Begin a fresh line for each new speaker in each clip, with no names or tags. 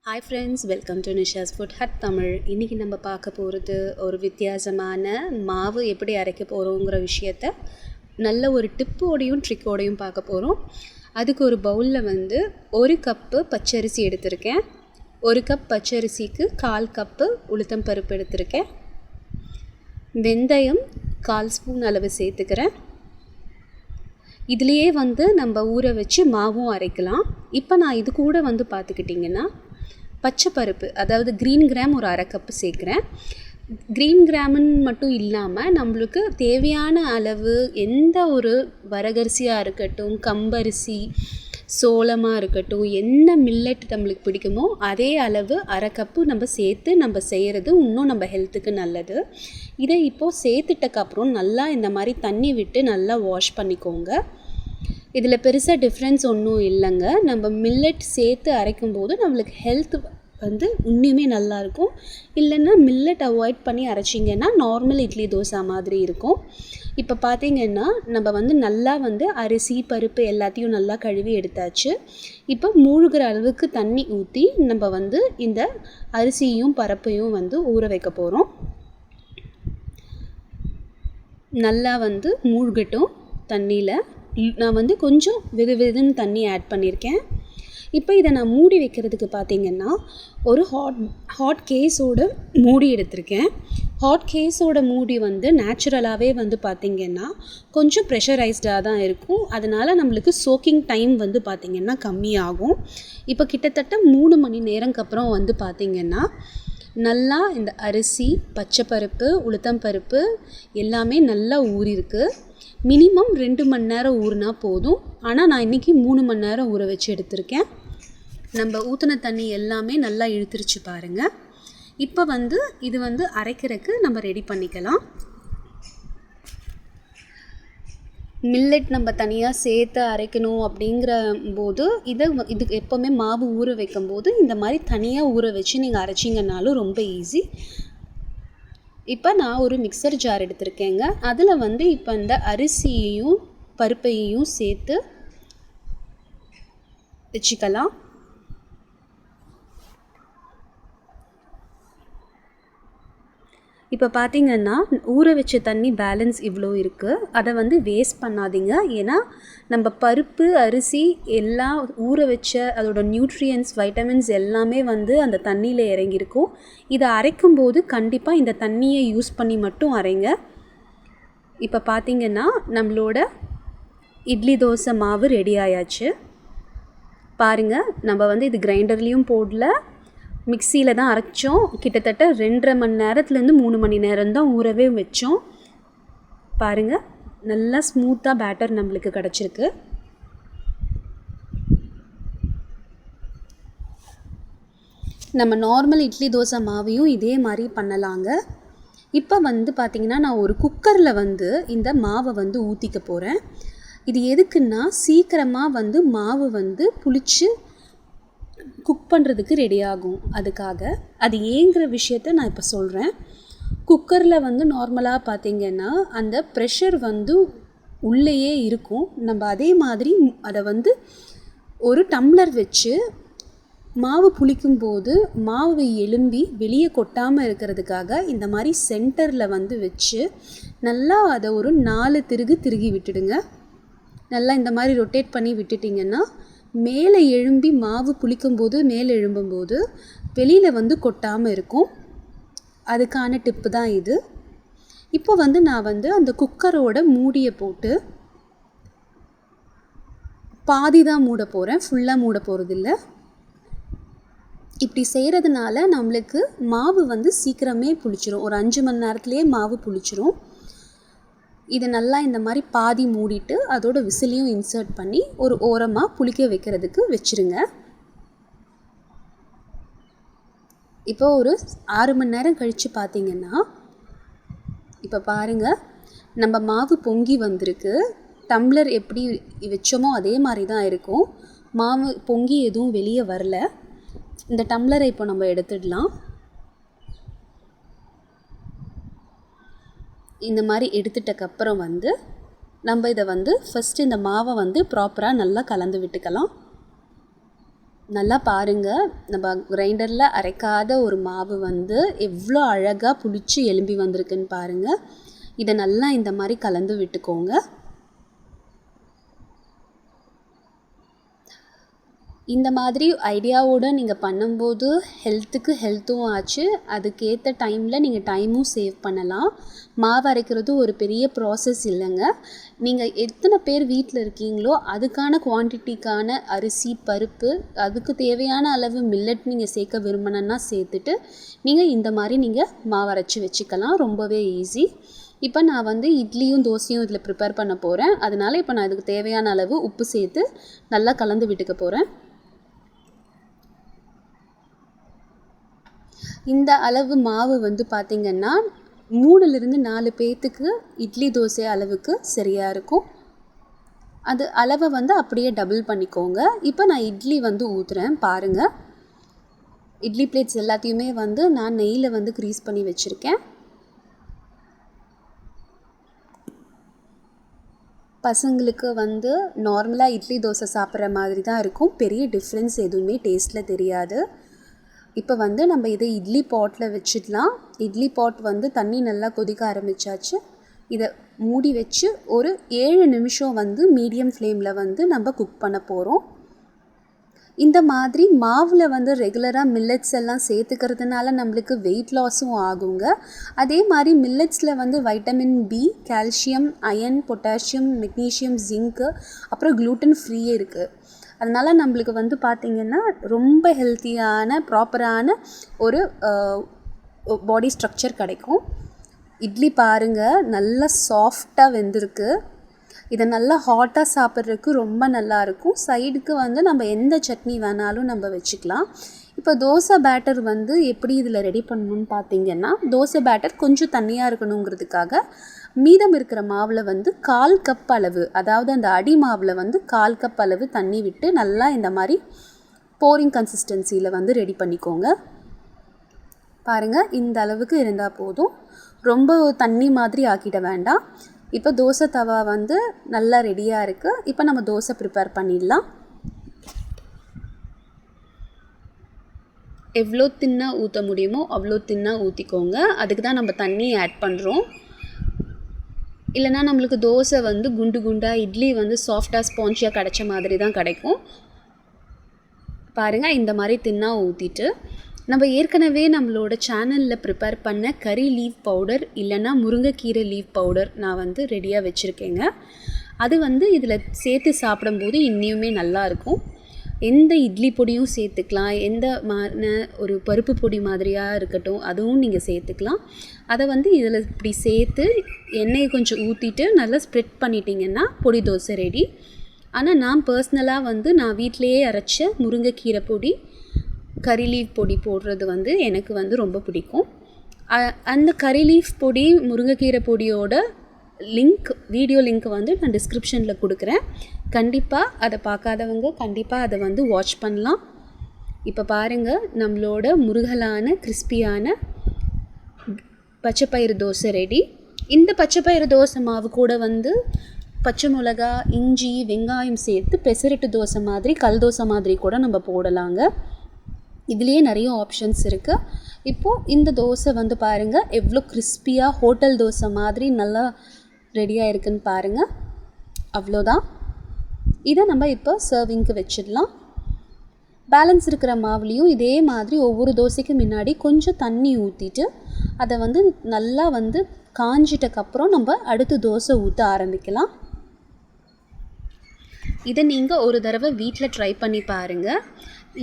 Hi friends, welcome to Nisha's Food Hut Tamil. இன்னைக்கு நம்ம பார்க்க போகிறது ஒரு வித்தியாசமான மாவு எப்படி அரைக்க போகிறோங்கிற விஷயத்தை நல்ல ஒரு டிப்போடையும் ட்ரிக்கோடையும் பார்க்க போகிறோம். அதுக்கு ஒரு பவுலில் ஒரு கப்பு பச்சரிசி எடுத்திருக்கேன். ஒரு கப் பச்சரிசிக்கு 1/4 கப்பு உளுத்தம் பருப்பு எடுத்திருக்கேன். வெந்தயம் 1/4 ஸ்பூன் அளவு சேர்த்துக்கிறேன். இதுலேயே நம்ம ஊற வச்சு மாவும் அரைக்கலாம். இப்போ நான் இது கூட பார்த்துக்கிட்டிங்கன்னா பச்சை பருப்பு, அதாவது க்ரீன் கிராம் ஒரு 1/2 கப்பு சேர்க்குறேன். க்ரீன் கிராமுன்னு மட்டும் இல்லாமல் நம்மளுக்கு தேவையான அளவு எந்த ஒரு வரகரிசியாக இருக்கட்டும், கம்பரிசி, சோளமாக இருக்கட்டும், என்ன மில்லட் நம்மளுக்கு பிடிக்குமோ அதே அளவு 1/2 கப்பு நம்ம சேர்த்து நம்ம செய்கிறது இன்னும் நம்ம ஹெல்த்துக்கு நல்லது. இதை இப்போது சேர்த்துட்டக்கப்புறம் நல்லா இந்த மாதிரி தண்ணி விட்டு நல்லா வாஷ் பண்ணிக்கோங்க. இதில் பெருசாக டிஃப்ரென்ஸ் ஒன்றும் இல்லைங்க. நம்ம மில்லட் சேர்த்து அரைக்கும்போது நம்மளுக்கு ஹெல்த் இன்னுமே நல்லாயிருக்கும். இல்லைன்னா மில்லட் அவாய்ட் பண்ணி அரைச்சிங்கன்னா நார்மல் இட்லி தோசை மாதிரி இருக்கும். இப்போ பார்த்திங்கன்னா நம்ம நல்லா அரிசி பருப்பு எல்லாத்தையும் நல்லா கழுவி எடுத்தாச்சு. இப்போ மூழ்கிற அளவுக்கு தண்ணி ஊற்றி நம்ம இந்த அரிசியும் பருப்பையும் ஊற வைக்க போகிறோம். நல்லா மூழ்கட்டும் தண்ணியில். நான் கொஞ்சம் வெதுன்னு தண்ணி ஆட் பண்ணியிருக்கேன். இப்போ இதை நான் மூடி வைக்கிறதுக்கு பார்த்திங்கன்னா ஒரு ஹாட் கேஸோட மூடி எடுத்திருக்கேன். ஹாட் கேஸோட மூடி நேச்சுரலாகவே பார்த்திங்கன்னா கொஞ்சம் ப்ரெஷரைஸ்டாக தான் இருக்கும். அதனால் நம்மளுக்கு சோக்கிங் டைம் பார்த்திங்கன்னா கம்மியாகும். இப்போ கிட்டத்தட்ட 3 மணி நேரம்க்கு அப்புறம் பார்த்திங்கன்னா நல்லா இந்த அரிசி, பச்சைப்பருப்பு, உளுத்தம் பருப்பு எல்லாமே நல்லா ஊறிருக்கு. மினிமம் 2 மணி நேரம் ஊறினா போதும். ஆனால் நான் இன்றைக்கி 3 மணி நேரம் ஊற வச்சு எடுத்திருக்கேன். நம்ம ஊற்றின தண்ணி எல்லாமே நல்லா இழுத்துருச்சு பாருங்கள். இப்போ இது அரைக்கிறதுக்கு நம்ம ரெடி பண்ணிக்கலாம். மில்லட் நம்ம தனியாக சேர்த்து அரைக்கணும் அப்படிங்கிற போது இதுக்கு எப்போவுமே மாவு ஊற வைக்கும்போது இந்த மாதிரி தனியாக ஊற வச்சு நீங்கள் அரைச்சிங்கனாலும் ரொம்ப ஈஸி. இப்போ நான் ஒரு மிக்சர் ஜார் எடுத்திருக்கேங்க. அதில் இப்போ இந்த அரிசியையும் பருப்பையும் சேர்த்து வச்சுக்கலாம். இப்போ பார்த்திங்கன்னா ஊற வச்ச தண்ணி பேலன்ஸ் இவ்வளோ இருக்குது. அதை வேஸ்ட் பண்ணாதீங்க. ஏன்னா நம்ம பருப்பு, அரிசி எல்லாம் ஊற வச்ச அதோட நியூட்ரியன்ஸ், வைட்டமின்ஸ் எல்லாமே அந்த தண்ணியில் இறங்கியிருக்கும். இதை அரைக்கும்போது கண்டிப்பாக இந்த தண்ணியை யூஸ் பண்ணி மட்டும் அரைங்க. இப்போ பார்த்திங்கன்னா நம்மளோட இட்லி தோசை மாவு ரெடி ஆயாச்சு. பாருங்கள், நம்ம இது கிரைண்டர்லேயும் போடல, மிக்சியில் தான் அரைச்சோம். கிட்டத்தட்ட 2.5 மணி நேரத்துலேருந்து 3 மணி நேரம் தான் ஊறவே வச்சோம். பாருங்கள், நல்லா ஸ்மூத்தாக பேட்டர் நம்மளுக்கு கிடச்சிருக்கு. நம்ம நார்மல் இட்லி தோசை மாவையும் இதே மாதிரி பண்ணலாங்க. இப்போ பார்த்திங்கன்னா நான் ஒரு குக்கரில் இந்த மாவை ஊற்றிக்க போகிறேன். இது எதுக்குன்னா சீக்கிரமாக மாவு புளிச்சு குக் பண்ணுறதுக்கு ரெடி ஆகும். அதுக்காக அது ஏங்கிற விஷயத்த நான் இப்போ சொல்கிறேன். குக்கரில் நார்மலாக பார்த்திங்கன்னா அந்த ப்ரெஷர் உள்ளேயே இருக்கும். நம்ம அதே மாதிரி அதை ஒரு டம்ளர் வச்சு மாவு புளிக்கும்போது மாவு எலும்பி வெளியே கொட்டாமல் இருக்கிறதுக்காக இந்த மாதிரி சென்டரில் வச்சு நல்லா அதை ஒரு 4 திருகி விட்டுடுங்க. நல்லா இந்த மாதிரி ரொட்டேட் பண்ணி விட்டுட்டிங்கன்னா மேலே எழும்பி மாவு புளிக்கும்போது மேலே எழும்பும்போது வெளியில் கொட்டாமல் இருக்கும். அதுக்கான டிப்பு தான் இது. இப்போ நான் அந்த குக்கரோட மூடியை போட்டு பாதி தான் மூட போகிறேன், ஃபுல்லாக மூட போகிறதில்ல. இப்படி செய்கிறதுனால நம்மளுக்கு மாவு சீக்கிரமே புளிச்சிரும். ஒரு 5 மணி நேரத்துலேயே மாவு புளிச்சிரும். இது நல்லா இந்த மாதிரி பாதி மூடிட்டு அதோட விசிலையும் இன்சர்ட் பண்ணி ஒரு ஓரமாக புளிக்க வைக்கிறதுக்கு வச்சுருங்க. இப்போ ஒரு 6 மணி நேரம் கழித்து பார்த்திங்கன்னா இப்போ பாருங்கள், நம்ம மாவு பொங்கி வந்திருக்கு. டம்ளர் எப்படி வச்சோமோ அதே மாதிரி தான் இருக்கும். மாவு பொங்கி எதுவும் வெளியே வரல. இந்த டம்ளரை இப்போ நம்ம எடுத்துடலாம். இந்த மாதிரி எடுத்துட்டக்கப்புறம் நம்ம இதை ஃபஸ்ட்டு இந்த மாவை ப்ராப்பராக நல்லா கலந்து விட்டுக்கலாம். நல்லா பாருங்கள், நம்ம கிரைண்டரில் அரைக்காத ஒரு மாவு வந்து எவ்வளோ அழகாக புளிச்சு எலும்பி வந்திருக்குன்னு பாருங்கள். இதை நல்லா இந்த மாதிரி கலந்து விட்டுக்கோங்க. இந்த மாதிரி ஐடியாவோடு நீங்கள் பண்ணும்போது ஹெல்த்தும் ஆச்சு, அதுக்கேற்ற டைமில் நீங்கள் டைமும் சேவ் பண்ணலாம். மாவு அரைக்கிறது ஒரு பெரிய ப்ராசஸ் இல்லைங்க. நீங்கள் எத்தனை பேர் வீட்டில் இருக்கீங்களோ அதுக்கான குவான்டிட்டிக்கான அரிசி, பருப்பு, அதுக்கு தேவையான அளவு மில்லட் நீங்கள் சேர்க்க விரும்பினா சேர்த்துட்டு நீங்கள் இந்த மாதிரி நீங்கள் மாவு அரைச்சி வச்சுக்கலாம். ரொம்பவே ஈஸி. இப்போ நான் வந்து இட்லியும் தோசையும் இதில் ப்ரிப்பேர் பண்ண போகிறேன். அதனால் இப்போ நான் இதுக்கு தேவையான அளவு உப்பு சேர்த்து நல்லா கலந்து விட்டுக்க போகிறேன். இந்த அளவு மாவு வந்து பார்த்திங்கன்னா 3லிருந்து 4 பேர்த்துக்கு இட்லி தோசை அளவுக்கு சரியாக இருக்கும். அது அளவை வந்து அப்படியே டபுள் பண்ணிக்கோங்க. இப்போ நான் இட்லி வந்து ஊற்றுறேன் பாருங்கள். இட்லி பிளேட்ஸ் எல்லாத்தையுமே வந்து நான் நெய்யில் வந்து க்ரீஸ் பண்ணி வச்சுருக்கேன். பசங்களுக்கு வந்து நார்மலாக இட்லி தோசை சாப்பிட்ற மாதிரி தான் இருக்கும். பெரிய டிஃப்ரென்ஸ் எதுவுமே டேஸ்ட்டில் தெரியாது. இப்போ வந்து நம்ம இதை இட்லி பாட்டில் வச்சிடலாம். இட்லி பாட் வந்து தண்ணி நல்லா கொதிக்க ஆரம்பித்தாச்சு. இதை மூடி வச்சு ஒரு 7 நிமிஷம் வந்து மீடியம் ஃப்ளேமில் வந்து நம்ம குக் பண்ண போகிறோம். இந்த மாதிரி மாவில் வந்து ரெகுலராக மில்லட்ஸ் எல்லாம் சேர்த்துக்கிறதுனால நம்மளுக்கு வெயிட் லாஸும் ஆகுங்க. அதே மாதிரி மில்லட்ஸில் வந்து vitamin B, calcium, iron, potassium, magnesium, zinc, அப்புறம் க்ளூட்டன் ஃப்ரீயே இருக்குது. அதனால் நம்மளுக்கு வந்து பார்த்திங்கன்னா ரொம்ப ஹெல்த்தியான ப்ராப்பரான ஒரு பாடி ஸ்ட்ரக்சர் கிடைக்கும். இட்லி பாருங்கள் நல்லா சாஃப்டாக வெந்திருக்கு. இதை நல்லா ஹாட்டாக சாப்பிட்றதுக்கு ரொம்ப நல்லாயிருக்கும். சைடுக்கு வந்து நம்ம எந்த சட்னி வேணாலும் நம்ம வச்சுக்கலாம். இப்போ தோசை பேட்டர் வந்து எப்படி இதில் ரெடி பண்ணணும்னு பார்த்திங்கன்னா, தோசை பேட்டர் கொஞ்சம் தண்ணியாக இருக்கணுங்கிறதுக்காக மீதம் இருக்கிற மாவில் வந்து 1/4 கப் அளவு, அதாவது அந்த அடி மாவில் வந்து 1/4 கப் அளவு தண்ணி விட்டு நல்லா இந்த மாதிரி போரிங் கன்சிஸ்டன்சியில் வந்து ரெடி பண்ணிக்கோங்க. பாருங்கள், இந்த அளவுக்கு இருந்தால் போதும். ரொம்ப தண்ணி மாதிரி ஆக்கிட வேண்டாம். இப்போ தோசை தவா வந்து நல்லா ரெடியாக இருக்குது. இப்போ நம்ம தோசை ப்ரிப்பேர் பண்ணிடலாம். எவ்வளோ தின்னாக ஊற்ற முடியுமோ அவ்வளோ தின்னாக ஊற்றிக்கோங்க. அதுக்கு தான் நம்ம தண்ணி ஆட் பண்ணுறோம். இல்லைனா நம்மளுக்கு தோசை வந்து குண்டு குண்டாக, இட்லி வந்து சாஃப்டாக ஸ்பான்ஜியாக கிடைச்ச மாதிரி தான் கிடைக்கும். பாருங்கள், இந்த மாதிரி தின்னாக ஊற்றிட்டு நம்ம ஏற்கனவே நம்மளோட சேனலில் ப்ரிப்பேர் பண்ண கறி லீவ் பவுடர் இல்லைனா முருங்கைக்கீரை லீவ் பவுடர் நான் வந்து ரெடியாக வச்சுருக்கேங்க. அது வந்து இதில் சேர்த்து சாப்பிடும்போது இன்னுமே நல்லாயிருக்கும். எந்த இட்லி பொடியும் சேர்த்துக்கலாம், எந்த ஒரு பருப்பு பொடி மாதிரியாக இருக்கட்டும் அதுவும் நீங்கள் சேர்த்துக்கலாம். அதை வந்து இதில் இப்படி சேர்த்து எண்ணெயை கொஞ்சம் ஊற்றிட்டு நல்லா ஸ்ப்ரெட் பண்ணிட்டீங்கன்னா பொடி தோசை ரெடி. ஆனால் நான் பர்சனலாக வந்து நான் வீட்டிலையே அரைச்ச முருங்கைக்கீரை பொடி, கறி லீஃப் பொடி போடுறது வந்து எனக்கு வந்து ரொம்ப பிடிக்கும். அந்த கறி லீஃப் பொடி, முருங்கைக்கீரை பொடியோட வீடியோ லிங்க் வந்து நான் டிஸ்கிரிப்ஷனில் கொடுக்குறேன். கண்டிப்பாக அதை பார்க்காதவங்க கண்டிப்பாக அதை வந்து வாட்ச் பண்ணலாம். இப்போ பாருங்கள், நம்மளோட முருகலான கிறிஸ்பியான பச்சைப்பயிறு தோசை ரெடி. இந்த பச்சைப்பயிறு தோசை மாவு கூட வந்து பச்சை மிளகா, இஞ்சி, வெங்காயம் சேர்த்து பெசரட்டு தோசை மாதிரி, கல் தோசை மாதிரி கூட நம்ம போடலாங்க. இதுலேயே நிறைய ஆப்ஷன்ஸ் இருக்குது. இப்போது இந்த தோசை வந்து பாருங்கள் எவ்வளோ கிறிஸ்பியாக ஹோட்டல் தோசை மாதிரி நல்லா ரெடியாக இருக்குன்னு பாருங்கள். அவ்வளோதான். இதை நம்ம இப்போ சர்விங்க்கு வச்சிடலாம். பேலன்ஸ் இருக்கிற மாவுலேயும் இதே மாதிரி ஒவ்வொரு தோசைக்கு முன்னாடி கொஞ்சம் தண்ணி ஊற்றிட்டு அதை வந்து நல்லா வந்து காஞ்சிட்டக்கப்புறம் நம்ம அடுத்து தோசை ஊற்ற ஆரம்பிக்கலாம். இதை நீங்கள் ஒரு தடவை வீட்டில் ட்ரை பண்ணி பாருங்கள்.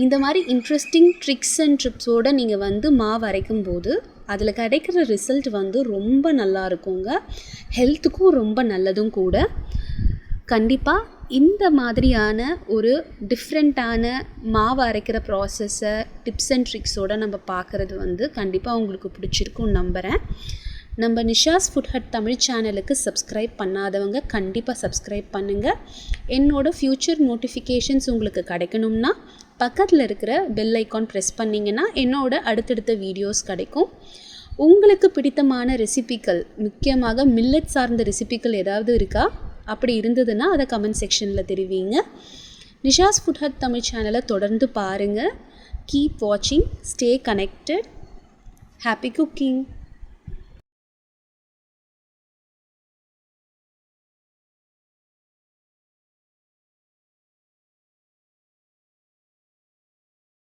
இந்த மாதிரி இன்ட்ரெஸ்டிங் ட்ரிக்ஸ் அண்ட் ட்ரிப்ஸோடு நீங்கள் வந்து மாவு அரைக்கும் போது அதில் கிடைக்கிற ரிசல்ட் வந்து ரொம்ப நல்லா இருக்குங்க. ஹெல்த்துக்கும் ரொம்ப நல்லதும் கூட. கண்டிப்பாக இந்த மாதிரியான ஒரு டிஃப்ரெண்ட்டான மாவு அரைக்கிற ப்ராசஸை டிப்ஸ் அண்ட் ட்ரிக்ஸோடு நம்ம பார்க்குறது வந்து கண்டிப்பாக உங்களுக்கு பிடிச்சிருக்குன்னு நம்புகிறேன். நம்ம நிஷாஸ் ஃபுட் ஹட் தமிழ் சேனலுக்கு சப்ஸ்கிரைப் பண்ணாதவங்க கண்டிப்பாக சப்ஸ்கிரைப் பண்ணுங்கள். என்னோடய ஃப்யூச்சர் நோட்டிஃபிகேஷன்ஸ் உங்களுக்கு கிடைக்கணும்னா பக்கத்தில் இருக்கிற பெல் ஐக்கான் ப்ரெஸ் பண்ணிங்கன்னா என்னோடய அடுத்தடுத்த வீடியோஸ் கிடைக்கும். உங்களுக்கு பிடித்தமான ரெசிபிகள், முக்கியமாக மில்லட் சார்ந்த ரெசிபிகள் ஏதாவது இருக்கா? அப்படி இருந்ததுன்னா அதை கமெண்ட் செக்ஷனில் தெரிவிங்க. நிஷாஸ் ஃபுட் ஹட் தமிழ் சேனலை தொடர்ந்து பாருங்கள். கீப் வாட்சிங், ஸ்டே கனெக்டட். Happy cooking.